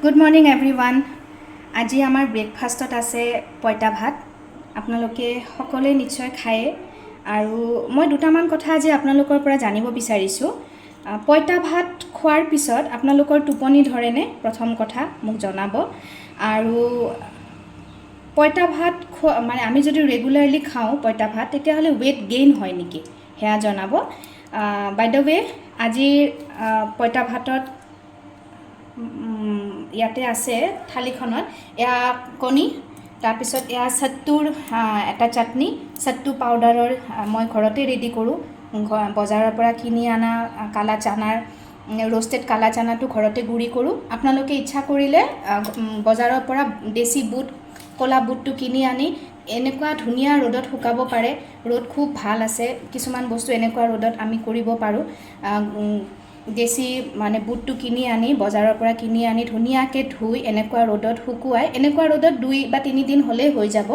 Good morning everyone. আজি আমাৰ ব্ৰেকফাষ্টত আছে পইতা ভাত। আপোনালোকে সকলোৱে নিশ্চয় খায়ে, আৰু মই দুটামান কথা আজি আপোনালোকৰ পৰা জানিব বিচাৰিছোঁ। পইতা ভাত খোৱাৰ পিছত আপোনালোকৰ টোপনি ধৰেনে? প্ৰথম কথা মোক জনাব। আৰু পইতা ভাত খোৱা মানে আমি যদি ৰেগুলাৰলি খাওঁ পইতা ভাত, তেতিয়াহ'লে ৱেইট গেইন হয় নেকি সেয়া জনাব। বাই দ্য ৱে, আজিৰ পইতা ভাতত ইয়াতে আছে থালিখনত এয়া কণী, তাৰপিছত এয়া সত্তুৰ এটা চাটনি। সত্তু পাউডাৰৰ মই ঘৰতে ৰেডি কৰোঁ। বজাৰৰ পৰা কিনি অনা কালা চানাৰ ৰোষ্টেড কালা চানাটো ঘৰতে গুড়ি কৰোঁ। আপোনালোকে ইচ্ছা কৰিলে বজাৰৰ পৰা দেশী বুট, ক'লা বুটটো কিনি আনি এনেকুৱা ধুনীয়া ৰ'দত শুকাব পাৰে। ৰ'দ খুব ভাল আছে, কিছুমান বস্তু এনেকুৱা ৰ'দত আমি কৰিব পাৰোঁ। দেশী মানে বুটটো কিনি আনি বজাৰৰ পৰা কিনি আনি ধুনীয়াকৈ ধুই এনেকুৱা ৰ'দত শুকুৱাই, এনেকুৱা ৰ'দত 2 বা 3 দিন হ'লেই হৈ যাব।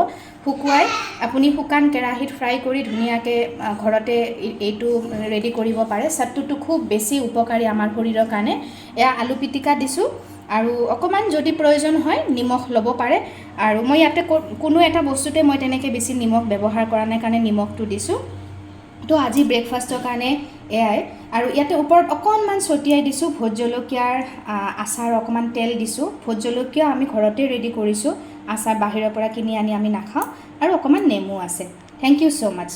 শুকুৱাই আপুনি শুকান কেৰাহীত ফ্ৰাই কৰি ধুনীয়াকৈ ঘৰতে এইটো ৰেডি কৰিব পাৰে। সত্তুটো খুব বেছি উপকাৰী আমাৰ শৰীৰৰ কাৰণে। এয়া আলু পিটিকা দিছোঁ, আৰু অকণমান যদি প্ৰয়োজন হয় নিমখ ল'ব পাৰে। আৰু মই ইয়াতে কোনো এটা বস্তুতে মই তেনেকৈ বেছি নিমখ ব্যৱহাৰ কৰা নাই কাৰণে নিমখটো দিছোঁ। তো আজি ব্ৰেকফাষ্টৰ কাৰণে এয়াই। আৰু ইয়াতে ওপৰত অকণমান ছটিয়াই দিছোঁ ভোট জলকীয়াৰ আচাৰ, অকণমান তেল দিছোঁ। ভোট জলকীয়া আমি ঘৰতে ৰেডি কৰিছোঁ, আচাৰ বাহিৰৰ পৰা কিনি আনি আমি নাখাওঁ। আৰু অকণমান নেমু আছে। Thank you so' much.